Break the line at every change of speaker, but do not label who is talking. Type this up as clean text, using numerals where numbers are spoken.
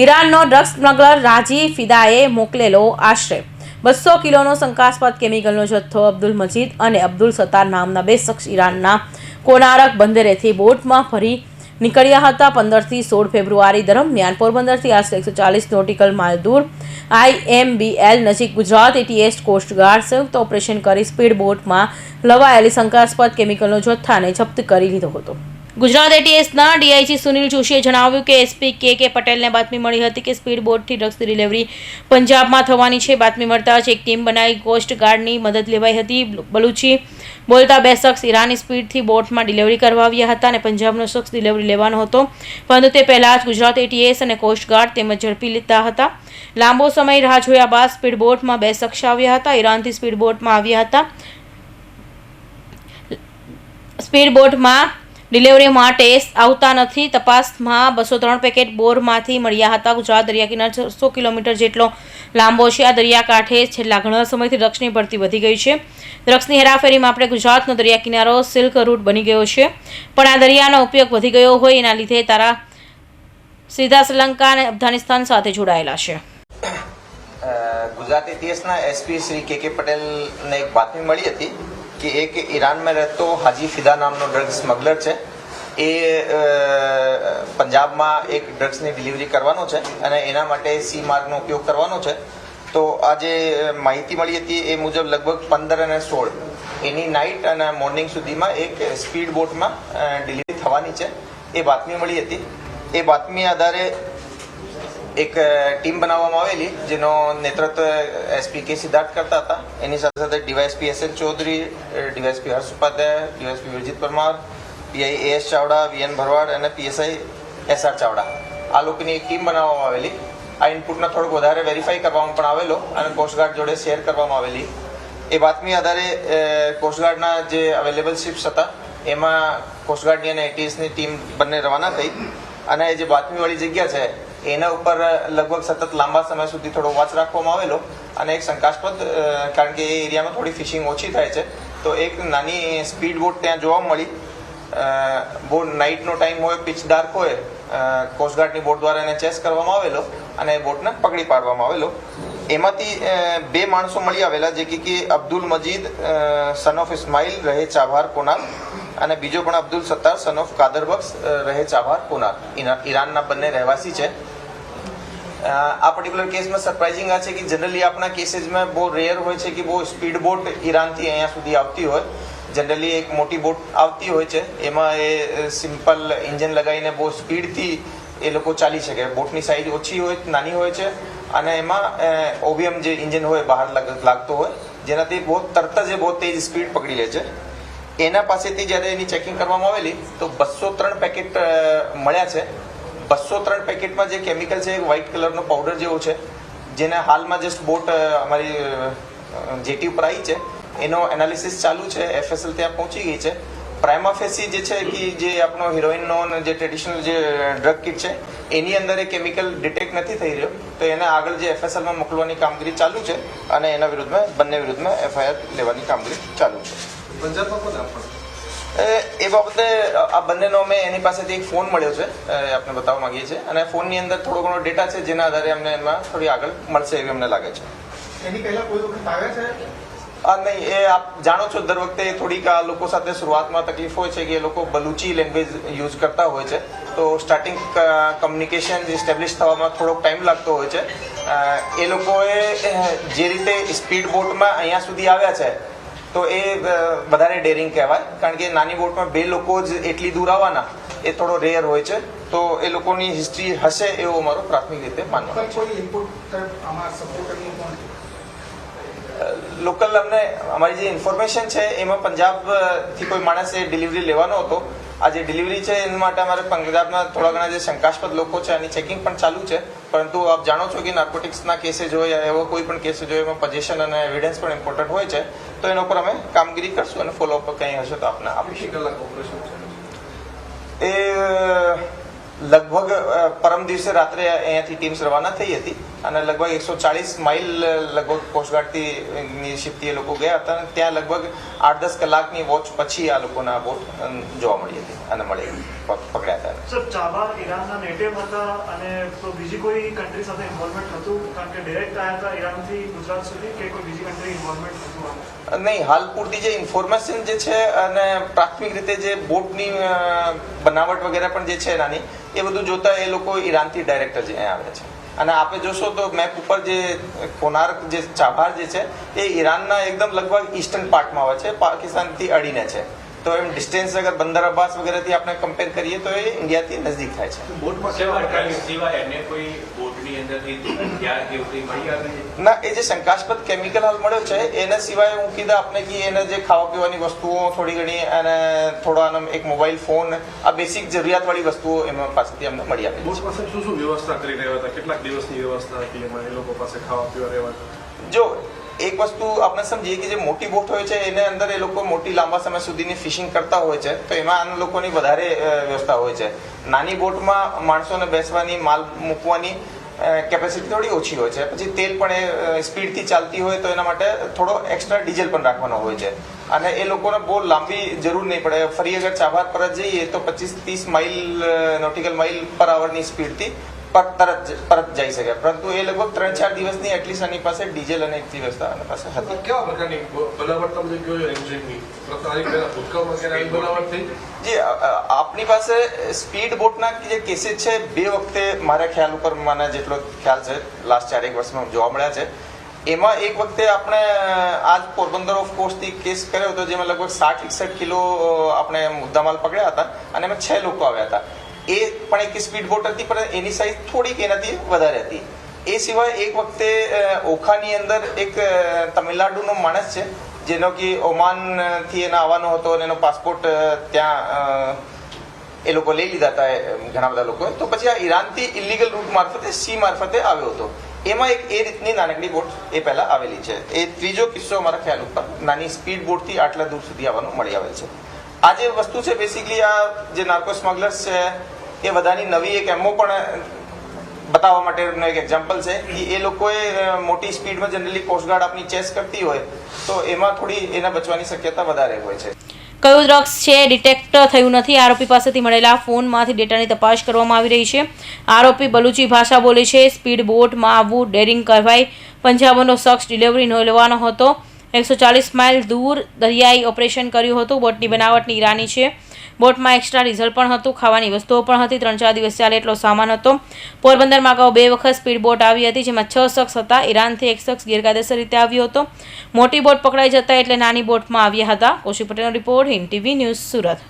ઈરાનનો drugs smuggler રાજી ફિદાએ મોકલેલો આશરે 200 કિલોનો શંકાસ્પદ કેમિકલનો જથ્થો અબ્દુલ મજીદ અને અબ્દુલ સત્તાર નામના બે શખ્સ ઈરાનના કોનારક બંદરેથી બોટમાં ફરી નીકળ્યા હતા. 15 થી 16 ફેબ્રુઆરી દરમિયાન પોરબંદરથી આશરે 140 નોટિકલ માઇલ દૂર IMBL નજીક ગુજરાત એટીએસ કોસ્ટગાર્ડ સંયુક્ત ઓપરેશન કરી સ્પીડ બોટમાં લવાયેલી શંકાસ્પદ કેમિકલનો જથ્થાને જપ્ત કરી લીધો હતો. ગુજરાત એટીએસના ડીઆઈજી સુનિલ જોશીએ જણાવ્યું કે એસપી કે પટેલને બાતમી મળી હતી કે સ્પીડ બોટથી ડ્રગ્સ ડિલિવરી પંજાબમાં થવાની છે. બાતમી મળતા જ એક ટીમ બનાવી કોસ્ટગાર્ડની મદદ લેવાઈ હતી. બલુચી બોલતા બે શખ્સ ઈરાની સ્પીડથી બોટમાં ડિલિવરી કરવા આવ્યા હતા અને પંજાબનો શખ્સ ડિલિવરી લેવાનો હતો, પરંતુ તે પહેલાં જ ગુજરાત એટીએસ અને કોસ્ટગાર્ડ તેમજ ઝડપી લીધા હતા. લાંબો સમય રાહ જોયા બાદ સ્પીડ બોટમાં બે શખ્સ આવ્યા હતા. ઈરાનથી સ્પીડ બોટમાં આવ્યા હતા. સ્પીડ બોટમાં ડિલિવરી માટે આવતા નથી. તપાસમાં 203 પેકેટ બોરમાંથી મળ્યા હતા. ગુજરાત દરિયા કિનારો 100 કિલોમીટર જેટલો લાંબો છે. આ દરિયાકાંઠે છેલ્લા ઘણા સમયથી ડ્રગ્સની ભરતી વધી ગઈ છે. ડ્રગ્સની હેરાફેરીમાં આપણે ગુજરાતનો દરિયા કિનારો સિલ્ક રૂટ બની ગયો છે, પણ આ દરિયાનો ઉપયોગ વધી ગયો હોય એના લીધે તારા સીધા શ્રીલંકા અને અફઘાનિસ્તાન સાથે જોડાયેલા છે.
ગુજરાત એટીએસના એસપી શ્રી કે પટેલને એક બાતમી મળી હતી કે એક ઈરાનમાં રહેતો હાજી ફિદા નામનો ડ્રગ સ્મગલર છે. એ પંજાબમાં એક ડ્રગ્સની ડિલિવરી કરવાનો છે અને એના માટે સી માર્ગનો ઉપયોગ કરવાનો છે. તો આ જે માહિતી મળી હતી એ મુજબ લગભગ 15 અને 16 એની નાઇટ અને મોર્નિંગ સુધીમાં એક સ્પીડ બોટમાં ડિલિવરી થવાની છે એ બાતમી મળી હતી. એ બાતમી આધારે એક ટીમ બનાવવામાં આવેલી જેનો નેતૃત્વ એસપી કે સિદ્ધાર્થ કરતા હતા. એની સાથે સાથે DySP SN Chaudhary, DySP Harsh Upadhyay, DySP Virjit Parmar, PI AS Chavda, VN Bharwad અને PSI SR ચાવડા, આ લોકોની એક ટીમ બનાવવામાં આવેલી. આ ઇનપુટને થોડોક વધારે વેરીફાઈ કરવામાં પણ આવેલો અને કોસ્ટગાર્ડ જોડે શેર કરવામાં આવેલી. એ બાતમી આધારે કોસ્ટગાર્ડના જે અવેલેબલ શિપ્સ હતા એમાં કોસ્ટગાર્ડની અને એટીએસની ટીમ બંને રવાના થઈ અને જે બાતમીવાળી જગ્યા છે એના ઉપર લગભગ સતત લાંબા સમય સુધી થોડો વોચ રાખવામાં આવેલો અને એક શંકાસ્પદ, કારણ કે એ એરિયામાં થોડી ફિશિંગ ઓછી થાય છે, તો એક નાની સ્પીડ બોટ ત્યાં જોવા મળી. બહુ નાઇટનો ટાઈમ હોય, પિચ ડાર્ક હોય, કોસ્ટગાર્ડની બોટ દ્વારા એને ચેસ કરવામાં આવેલો અને એ બોટને પકડી પાડવામાં આવેલો. એમાંથી બે માણસો મળી આવેલા જે કે અબ્દુલ મજીદ સન ઓફ ઇસ્માઇલ રહે ચાભાર કોનાર અને બીજો પણ અબ્દુલ સત્તાર સન ઓફ કાદરબક્ષ રહે ચાભાર કોનાર, ઈરાનના બંને રહેવાસી છે. આ પર્ટિક્યુલર કેસમાં સરપ્રાઇઝિંગ આ છે કે જનરલી આપણા કેસીસમાં બહુ રેર હોય છે કે બહુ સ્પીડ બોટ ઈરાનથી અહીંયા સુધી આવતી હોય. જનરલી એક મોટી બોટ આવતી હોય છે, એમાં એ સિમ્પલ ઇન્જિન લગાવીને બહુ સ્પીડથી એ લોકો ચાલી શકે. બોટની સાઇઝ ઓછી હોય, નાની હોય છે અને એમાં OBM જે ઇન્જિન હોય બહાર લાગતો હોય, જેનાથી બહુ તરત જ બહુ તેજ સ્પીડ પકડી લે છે. એના પાસેથી જ્યારે એની ચેકિંગ કરવામાં આવેલી તો 203 પેકેટ મળ્યા છે. 203 પેકેટમાં જે કેમિકલ છે એ વ્હાઇટ કલરનો પાવડર જેવો છે, જેને હાલમાં જસ્ટ બોટ અમારી જેટી ઉપર આવી છે, એનો એનાલિસિસ ચાલુ છે. FSL ત્યાં પહોંચી ગઈ છે. પ્રાઇમા ફેસી જે છે કે જે આપણો હિરોઈનનો જે ટ્રેડિશનલ જે ડ્રગ કિટ છે એની અંદર એ કેમિકલ ડિટેક્ટ નથી થઈ રહ્યો, તો એને આગળ જે FSLમાં મોકલવાની કામગીરી ચાલુ છે અને એના વિરુદ્ધમાં બંને વિરુદ્ધમાં FIR લેવાની કામગીરી ચાલુ છે. એ બાબતે આ બંનેનો મેં એની પાસેથી એક ફોન મળ્યો છે, આપણે બતાવવા માંગીએ છીએ અને ફોનની અંદર થોડો ઘણો ડેટા છે જેના આધારે અમને એમાં થોડી આગળ મળશે એવી અમને લાગે છે.
એની પહેલા કોઈ વખત આવ્યા છે?
નહીં, એ આપ જાણો છો દર વખતે થોડીક આ લોકો સાથે શરૂઆતમાં તકલીફ હોય છે કે એ લોકો બલુચી લેંગ્વેજ યુઝ કરતા હોય છે, તો સ્ટાર્ટિંગ કમ્યુનિકેશન એસ્ટેબ્લિશ થવામાં થોડોક ટાઈમ લાગતો હોય છે. એ લોકોએ જે રીતે સ્પીડ બોટમાં અહીંયા સુધી આવ્યા છે તો એ વધારે ડેરિંગ કહેવાય, કારણ કે નાની બોટમાં બે લોકો જ એટલી દૂર આવવાના એ થોડો રેર હોય છે. તો એ લોકોની હિસ્ટ્રી હશે એવો અમારો પ્રાથમિક રીતે માનવાનો છે. લોકલ અમને અમારી જે ઇન્ફોર્મેશન છે એમાં પંજાબથી કોઈ માણસે ડિલિવરી લેવાનો હતો. આ જે ડિલિવરી છે એના માટે અમારે પંજાબના થોડા ઘણા જે શંકાસ્પદ લોકો છે એની ચેકિંગ પણ ચાલુ છે, પરંતુ આપ જાણો છો કે નાર્કોટિક્સના કેसेस હોય, એવો કોઈ પણ કેसेस હોય એમાં પોઝિશન અને એવિડન્સ પણ ઇમ્પોર્ટન્ટ હોય છે, તો એના ઉપર અમે કામગીરી કરશું અને ફોલોઅપ કંઈ હશે તો આપને આપીશું. એ લગભગ પરમ દિવસે રાત્રે અહીંયાથી ટીમ્સ રવાના થઈ હતી અને લગભગ 140 માઇલ લગભગ કોસ્ટગાર્ડની શિપથી એ લોકો ગયા હતા અને ત્યાં લગભગ 8-10 કલાકની વોચ પછી આ લોકોના બોટ જોવા મળી હતી અને પકડ્યા હતા.
સર, ચાબાર ઈરાનના નેટિવ હતા અને તો બીજી કોઈ કન્ટ્રી સાથે ઇન્વોલ્વમેન્ટ હતું? કારણ કે ડાયરેક્ટ આવ્યા હતા ઈરાનથી ગુજરાત સુધી કે કોઈ બીજી કન્ટ્રી ઇન્વોલ્વમેન્ટ હતું?
નહીં, હાલ પૂરતી જે ઇન્ફોર્મેશન જે છે અને પ્રાથમિક રીતે જે બોટની બનાવટ વગેરે પણ જે છે નાની એ બધું જોતા એ લોકો ઈરાનથી ડાયરેક્ટ જ અહીંયા આવે છે અને આપણે જોશો તો મેપ ઉપર જે કોનાર્ક જે ચાબાર જે છે એ ઈરાનના એકદમ લગભગ ઈસ્ટર્ન પાર્ટમાં આવે છે, પાકિસ્તાનથી અડીને છે. તો એમ ડિસ્ટન્સ અગર બંદર અબ્બાસ વગેરેથી આપણે કમ્પેર કરીએ તો એ ઇન્ડિયાથી નજદીક થાય છે. ના, એ જે શંકાસ્પદ કેમિકલ હાલ મળ્યો છે એના સિવાય હું કીધા આપણે કે એને જે ખાવા પીવાની વસ્તુઓ થોડી ઘણી અને થોડો આનો એક મોબાઈલ ફોન, આ બેસિક જરૂરિયાતવાળી વસ્તુઓ એમાં પાસેથી અમને મળી આવી
બોટ પાસે શું વ્યવસ્થા કરી રહ્યા હતા? કેટલાક દિવસની વ્યવસ્થા હતી એમાં એ લોકો પાસે ખાવા પીવા રહેવા?
જો એક વસ્તુ આપણે સમજીએ કે જે મોટી બોટ હોય છે એને અંદર એ લોકો મોટી લાંબા સમય સુધીની ફિશિંગ કરતા હોય છે તો એમાં આ લોકોની વધારે વ્યવસ્થા હોય છે. નાની બોટમાં માણસોને બેસવાની, માલ મૂકવાની કેપેસિટી થોડી ઓછી હોય છે. પછી તેલ પણ એ સ્પીડથી ચાલતી હોય તો એના માટે થોડો એક્સ્ટ્રા ડીઝલ પણ રાખવાનો હોય છે અને એ લોકોને બહુ લાંબી જરૂર નહીં પડે. ફરી અગર ચાબાર પર જ જઈએ તો 25-30 માઇલ નોટિકલ માઇલ પર આવરની સ્પીડથી પરત જઈ શકે, પરંતુ એ લગભગ 3-4 દિવસની એટલીસ્ટ આની પાસે ડીઝલ અને એક વ્યવસ્થા આની પાસે હતી.
કેવા પ્રકારની બનાવટ તમને કયો એન્જિનની ભૂતકાળમાં ક્યારે બનાવટ થઈ?
જી, આપની પાસે સ્પીડ બોટના જે કેસીસ છે 2 વખતે મારા ખ્યાલ ઉપર મને જેટલો ખ્યાલ છે લાસ્ટ 4-1 વર્ષમાં જોવા મળ્યા છે. એમાં એક વખતે આપણે આજ પોરબંદર ઓફ કોસ્ટથી કેસ કર્યો હતો જેમાં લગભગ 60-61 કિલો આપણે મુદ્દામાલ પકડ્યા હતા અને એમાં 6 લોકો આવ્યા હતા. એ પણ એક સ્પીડ બોટ હતી પણ એની સાઇઝ થોડીક એનાથી વધારે હતી. એ સિવાય એક વખતે ઓખાની અંદર એક તમિલનાડુનો માણસ છે જેનો કે ઓમાનથી એના આવવાનો હતો અને એનો પાસપોર્ટ ત્યાં એ લોકો લઈ લીધા હતા ઘણા બધા લોકોએ. તો પછી આ ઈરાનથી ઇલીગલ રૂટ મારફતે સી મારફતે આવ્યો હતો. એમાં એક એ રીતની નાનકડી બોટ એ પહેલાં આવેલી છે. એ ત્રીજો કિસ્સો અમારા ખ્યાલ ઉપર નાની સ્પીડ બોટથી આટલા દૂર સુધી આવવાનું મળી આવેલ છે. આ જે વસ્તુ છે બેસિકલી આ જે નાર્કો સ્મગલર્સ છે એ બધાની નવી એક એમઓ પણ બતાવવા માટેનો એક એક્ઝામ્પલ છે કે એ લોકોએ મોટી સ્પીડમાં જનરલી કોસ્ટગાર્ડ આપની ચેસ કરતી હોય તો એમાં થોડી એના બચવાની શક્યતા વધારે હોય છે.
કયું ડ્રગ્સ છે ડિટેક્ટ થયું નથી. આરોપી પાસેથી મળેલા ફોનમાંથી ડેટાની તપાસ કરવામાં આવી રહી છે. આરોપી બલુચી ભાષા બોલે છે. સ્પીડ બોટમાં આવવું ડેરિંગ કહેવાય. પંજાબનો શખ્સ ડિલિવરી લેવાનો હતો. 140 માઇલ દૂર દરિયાઈ ઓપરેશન કર્યું હતું. બોટની બનાવટની ઈરાની છે. બોટમાં એક્સ્ટ્રા ડીઝલ પણ હતું, ખાવાની વસ્તુઓ પણ હતી. 3-4 દિવસ ચાલે એટલો સામાન હતો. પોરબંદરમાં અગાઉ 2 વખત સ્પીડ બોટ આવી હતી જેમાં 6 શખ્સ હતા. ઈરાનથી એક શખ્સ ગેરકાયદેસર રીતે આવ્યો હતો. મોટી બોટ પકડાઈ જતા એટલે નાની બોટમાં આવ્યા હતા. કૌશિક પટેલનો report, Hind TV news, Surat.